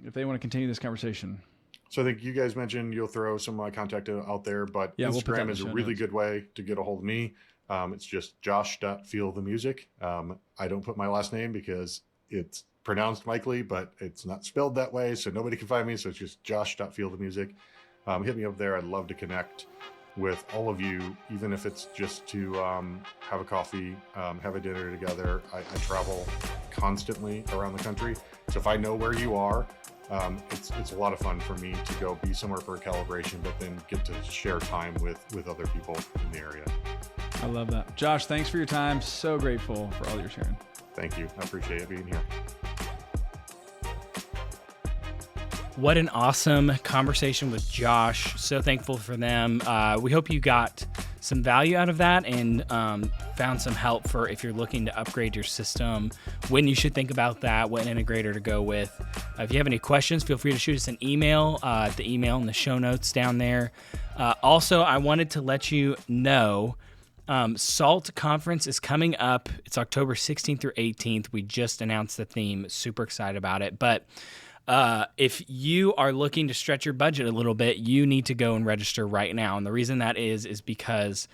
if they want to continue this conversation? So I think you guys mentioned you'll throw some contact out there, but Instagram is a really good way to get a hold of me. It's just josh.feelthemusic. I don't put my last name because it's pronounced Maichele, but it's not spelled that way, so nobody can find me. So it's just josh.feelthemusic. Hit me up there. I'd love to connect with all of you, even if it's just to have a coffee, have a dinner together. I travel constantly around the country, so if I know where you are, it's a lot of fun for me to go be somewhere for a calibration, but then get to share time with other people in the area. I love that. Josh, thanks for your time. So grateful for all you're sharing. Thank you. I appreciate it being here. What an awesome conversation with Josh. So thankful for them. We hope you got some value out of that and found some help for if you're looking to upgrade your system, when you should think about that, what integrator to go with. If you have any questions, feel free to shoot us an email, the email in the show notes down there. Also, I wanted to let you know SALT conference is coming up. It's October 16th through 18th. We just announced the theme. Super excited about it. But if you are looking to stretch your budget a little bit, you need to go and register right now. And the reason that is because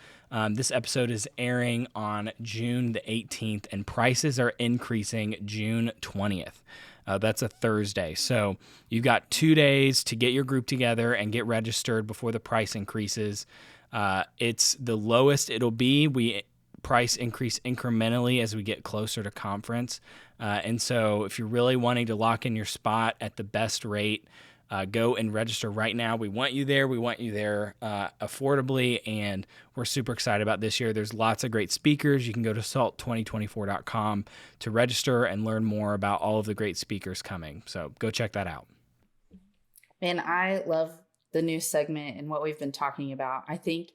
this episode is airing on June the 18th and prices are increasing June 20th. That's a Thursday. So you've got 2 days to get your group together and get registered before the price increases. It's the lowest it'll be. We price increase incrementally as we get closer to conference. And so if you're really wanting to lock in your spot at the best rate, go and register right now. We want you there. We want you there affordably, and we're super excited about this year. There's lots of great speakers. You can go to salt2024.com to register and learn more about all of the great speakers coming. So go check that out. Man, I love the new segment and what we've been talking about. I think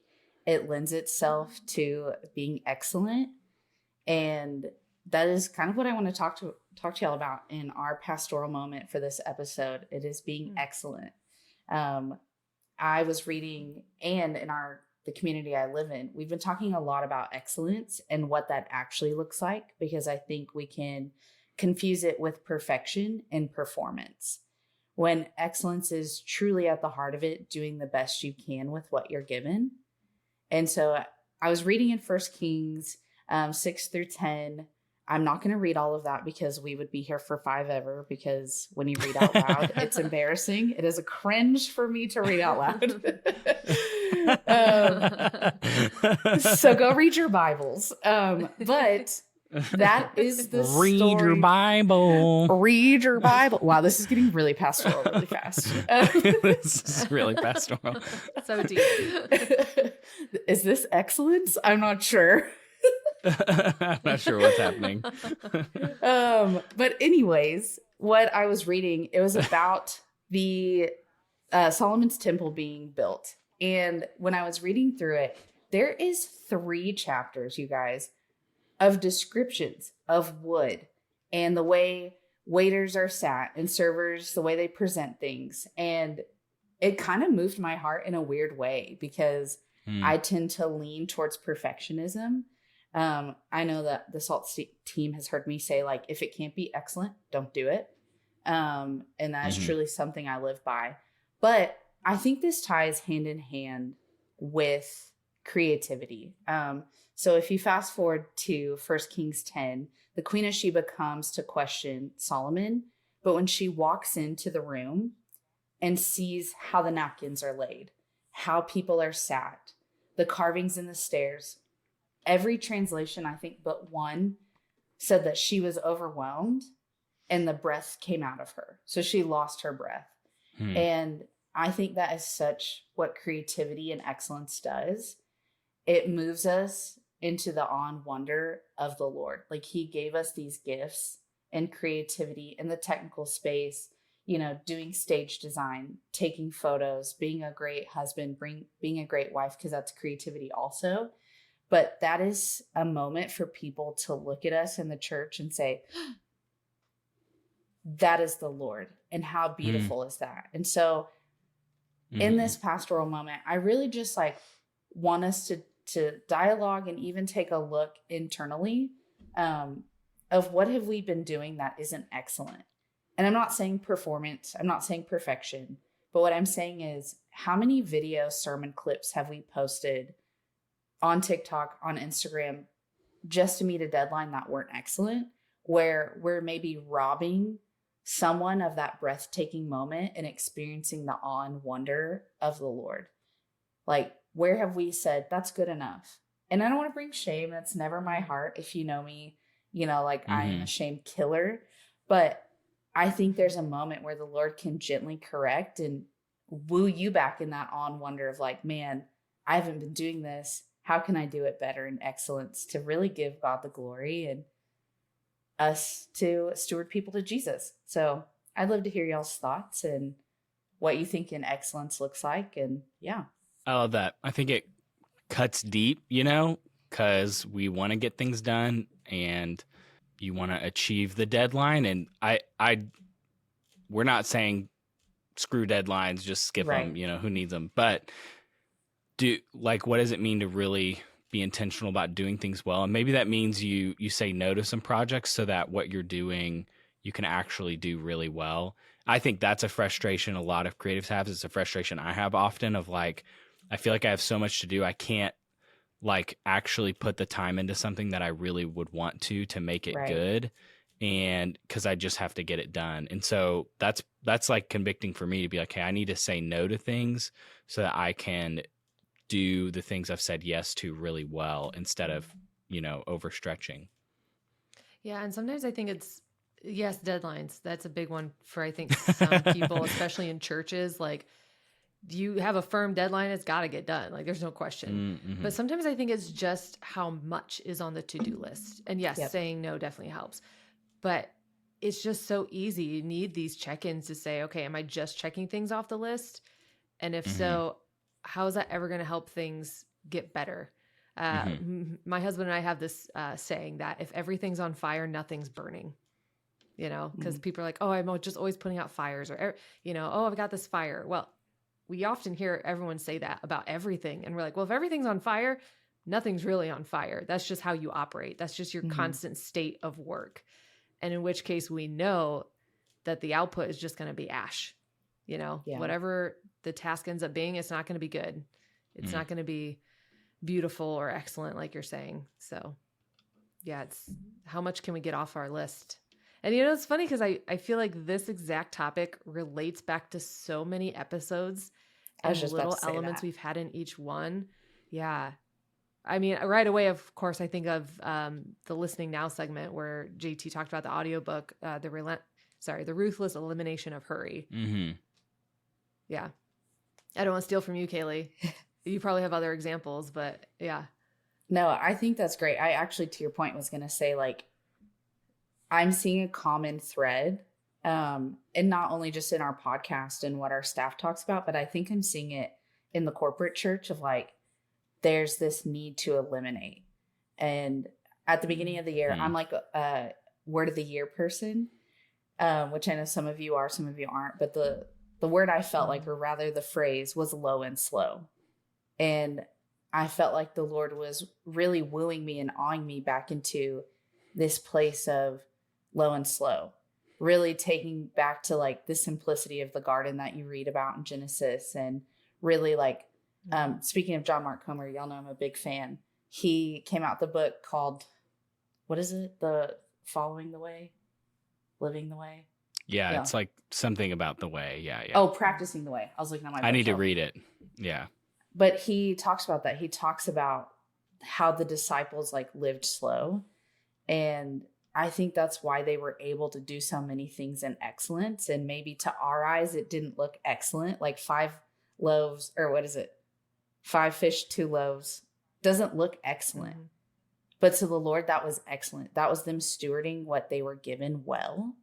it lends itself to being excellent, and that is kind of what I want to talk to y'all about in our pastoral moment for this episode. It is being excellent. I was reading, and in the community I live in, we've been talking a lot about excellence and what that actually looks like, because I think we can confuse it with perfection and performance. when excellence is truly at the heart of it, doing the best you can with what you're given. And so I was reading in 1 Kings 6 through 10. I'm not going to read all of that because we would be here for 5 ever, because when you read out loud, it's embarrassing. It is a cringe for me to read out loud. So go read your Bibles. But that is the Read story. your Bible. Read your Bible. Wow, this is getting really pastoral really fast. This is really pastoral. So deep. Is this excellence? I'm not sure. I'm not sure what's happening. But anyways, what I was reading, it was about the Solomon's temple being built. And when I was reading through it, there is 3 chapters, you guys, of descriptions of wood and the way waiters are sat and servers, the way they present things. And it kind of moved my heart in a weird way, because I tend to lean towards perfectionism. I know that the SALT team has heard me say, like, if it can't be excellent, don't do it. And that is truly something I live by. But I think this ties hand in hand with creativity. So if you fast forward to 1 Kings 10, the Queen of Sheba comes to question Solomon. But when she walks into the room and sees how the napkins are laid, how people are sat, the carvings in the stairs, every translation, I think but one, said that she was overwhelmed and the breath came out of her. So she lost her breath. And I think that is such what creativity and excellence does. It moves us into the awe and wonder of the Lord. Like, he gave us these gifts and creativity in the technical space, you know, doing stage design, taking photos, being a great husband, being a great wife, because that's creativity also. But that is a moment for people to look at us in the church and say, that is the Lord. And how beautiful is that? And so in this pastoral moment, I really just want us to dialogue and even take a look internally of what have we been doing that isn't excellent. And I'm not saying performance, I'm not saying perfection, but what I'm saying is, how many video sermon clips have we posted on TikTok, on Instagram, just to meet a deadline that weren't excellent, where we're maybe robbing someone of that breathtaking moment and experiencing the awe and wonder of the Lord? Like, where have we said, that's good enough? And I don't want to bring shame. That's never my heart. If you know me, you know, like, I am a shame killer. But I think there's a moment where the Lord can gently correct and woo you back in that awe and wonder of, like, man, I haven't been doing this. How can I do it better in excellence to really give God the glory and us to steward people to Jesus? So I'd love to hear y'all's thoughts and what you think in excellence looks like. And yeah. I love that. I think it cuts deep, you know, because we want to get things done and you want to achieve the deadline. And we're not saying screw deadlines, just skip them, you know, who needs them? But what does it mean to really be intentional about doing things well? And maybe that means you say no to some projects so that what you're doing, you can actually do really well. I think that's a frustration a lot of creatives have. It's a frustration I have often of, like, I feel like I have so much to do. I can't, like, actually put the time into something that I really would want to make it good. And because I just have to get it done. And so that's like convicting for me to be like, hey, I need to say no to things so that I can do the things I've said yes to really well instead of, you know, overstretching. Yeah. And sometimes I think it's, yes, deadlines. That's a big one for, I think, some people, especially in churches. Like, you have a firm deadline, it's got to get done. Like, there's no question. But sometimes I think it's just how much is on the to-do list. And yes, saying no definitely helps. But it's just so easy. You need these check-ins to say, okay, am I just checking things off the list? And if so, how is that ever going to help things get better? My husband and I have this saying that if everything's on fire, nothing's burning. You know, because people are like, oh, I'm just always putting out fires, or, you know, oh, I've got this fire. Well, we often hear everyone say that about everything. And we're like, well, if everything's on fire, nothing's really on fire. That's just how you operate. That's just your constant state of work. And in which case we know that the output is just going to be ash. You know, Yeah. whatever the task ends up being, it's not going to be good. It's not going to be beautiful or excellent, like you're saying. So yeah, it's how much can we get off our list? And it's funny because I feel like this exact topic relates back to so many episodes I was and just about little to say elements that. we've had in each one. Yeah. I mean, right away, of course, I think of the Listening Now segment where JT talked about the audiobook, the Ruthless Elimination of Hurry. Mm-hmm. Yeah. I don't want to steal from you, Kailey. You probably have other examples, but yeah. No, I think that's great. I actually, to your point, was going to say, like, I'm seeing a common thread, and not only just in our podcast and what our staff talks about, but I think I'm seeing it in the corporate church of like, there's this need to eliminate. And at the beginning of the year, I'm like a word of the year person, which I know some of you are, some of you aren't, but the word I felt like, or rather the phrase, was low and slow. And I felt like the Lord was really wooing me and awing me back into this place of low and slow, really taking back to like the simplicity of the garden that you read about in Genesis. And really like, speaking of John Mark Comer, y'all know I'm a big fan. He came out with a book called, what is it? The Following the Way, Living the Way. Yeah, it's like something about the way. Yeah. Oh, Practicing the Way. I was looking at my I need to bookshelf. read it. Yeah. But he talks about that. He talks about how the disciples like lived slow. And I think that's why they were able to do so many things in excellence. And maybe to our eyes, it didn't look excellent. Like 5 loaves, or what is it? 5 fish, 2 loaves doesn't look excellent. Mm-hmm. But to the Lord, that was excellent. That was them stewarding what they were given well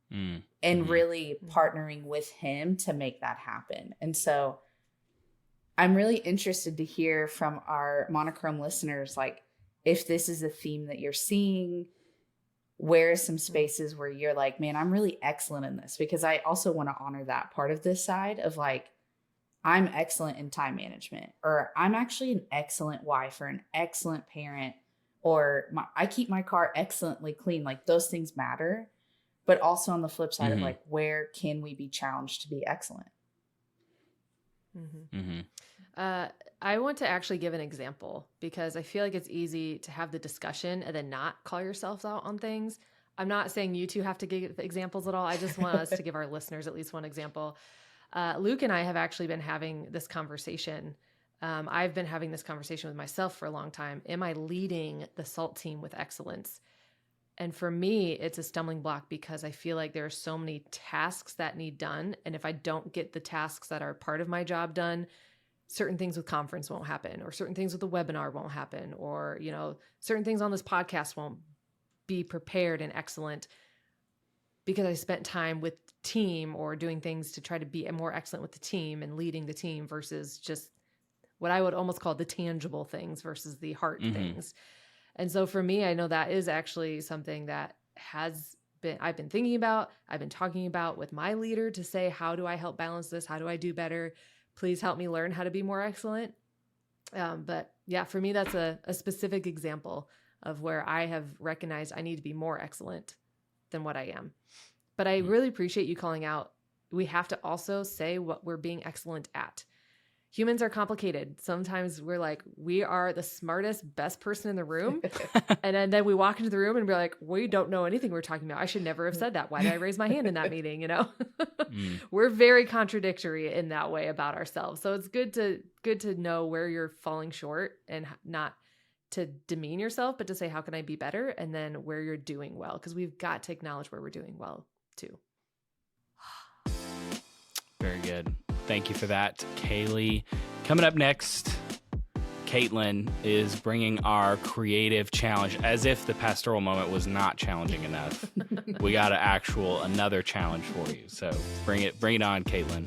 and really partnering with him to make that happen. And so I'm really interested to hear from our Monochrome listeners, like, if this is a theme that you're seeing, where are some spaces where you're like, man, I'm really excellent in this? Because I also want to honor that part of this side of like, I'm excellent in time management, or I'm actually an excellent wife or an excellent parent, or I keep my car excellently clean. Like, those things matter. But also on the flip side of like, where can we be challenged to be excellent? I want to actually give an example because I feel like it's easy to have the discussion and then not call yourselves out on things. I'm not saying you two have to give examples at all. I just want us to give our listeners at least one example. Luke and I have actually been having this conversation. I've been having this conversation with myself for a long time. Am I leading the SALT team with excellence? And for me, it's a stumbling block because I feel like there are so many tasks that need done. And if I don't get the tasks that are part of my job done, certain things with conference won't happen, or certain things with the webinar won't happen, or, certain things on this podcast won't be prepared and excellent because I spent time with the team or doing things to try to be more excellent with the team and leading the team versus just what I would almost call the tangible things versus the heart things. And so for me, I know that is actually something that I've been thinking about, I've been talking about with my leader to say, how do I help balance this? How do I do better? Please help me learn how to be more excellent. But yeah, for me, that's a specific example of where I have recognized I need to be more excellent than what I am. But I really appreciate you calling out. We have to also say what we're being excellent at. Humans are complicated. Sometimes we're like, we are the smartest, best person in the room. And then we walk into the room and we're like, we don't know anything we're talking about. I should never have said that. Why did I raise my hand in that meeting? We're very contradictory in that way about ourselves. So it's good to know where you're falling short and not to demean yourself, but to say, how can I be better? And then where you're doing well, because we've got to acknowledge where we're doing well too. Very good. Thank you for that, Kailey. Coming up next, Caitlin is bringing our creative challenge. As if the pastoral moment was not challenging enough. We got another challenge for you. So bring it on, Caitlin.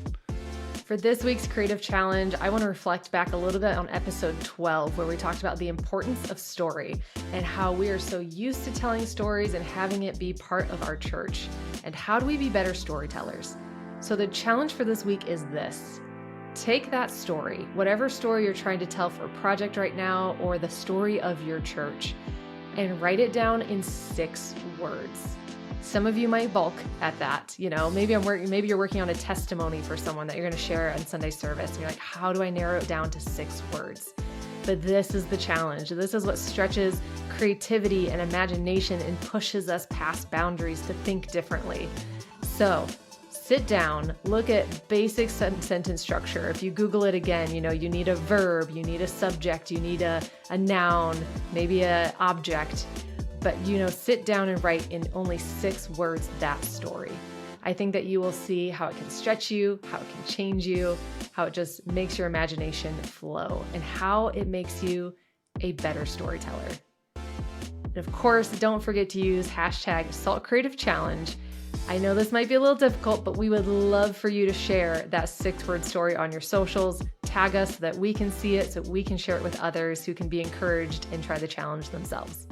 For this week's creative challenge, I want to reflect back a little bit on episode 12, where we talked about the importance of story and how we are so used to telling stories and having it be part of our church. And how do we be better storytellers? So the challenge for this week is this. Take that story, whatever story you're trying to tell for a project right now, or the story of your church, and write it down in 6 words. Some of you might balk at that. Maybe you're working on a testimony for someone that you're going to share on Sunday service. And you're like, how do I narrow it down to 6 words? But this is the challenge. This is what stretches creativity and imagination and pushes us past boundaries to think differently. So sit down, look at basic sentence structure. If you Google it again, you need a verb, you need a subject, you need a noun, maybe an object. But, sit down and write in only 6 words that story. I think that you will see how it can stretch you, how it can change you, how it just makes your imagination flow, and how it makes you a better storyteller. And of course, don't forget to use hashtag #SaltCreativeChallenge. I know this might be a little difficult, but we would love for you to share that 6-word story on your socials. Tag us so that we can see it, so we can share it with others who can be encouraged and try the challenge themselves.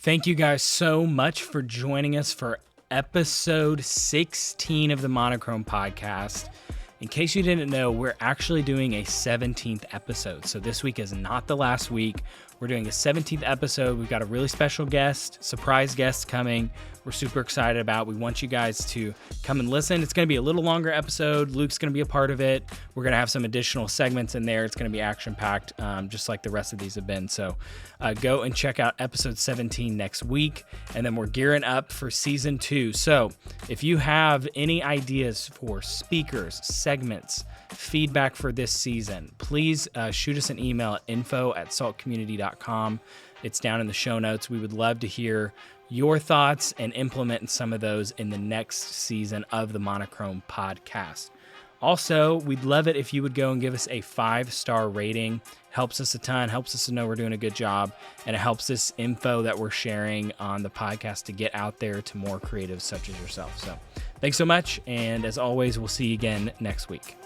Thank you guys so much for joining us for episode 16 of the Monochrome Podcast. In case you didn't know, we're actually doing a 17th episode. So this week is not the last week. We're doing a 17th episode. We've got a really special guest, surprise guest coming. We're super excited about. We want you guys to come and listen. It's going to be a little longer episode. Luke's going to be a part of it. We're going to have some additional segments in there. It's going to be action-packed, just like the rest of these have been. So go and check out episode 17 next week. And then we're gearing up for season 2. So if you have any ideas for speakers, segments, feedback for this season, please shoot us an email at info@saltcommunity.com. It's down in the show notes. We would love to hear your thoughts and implement some of those in the next season of the Monochrome Podcast. Also, we'd love it if you would go and give us a 5-star rating. Helps us a ton, helps us to know we're doing a good job, and it helps this info that we're sharing on the podcast to get out there to more creatives such as yourself. So thanks so much, and as always, we'll see you again next week.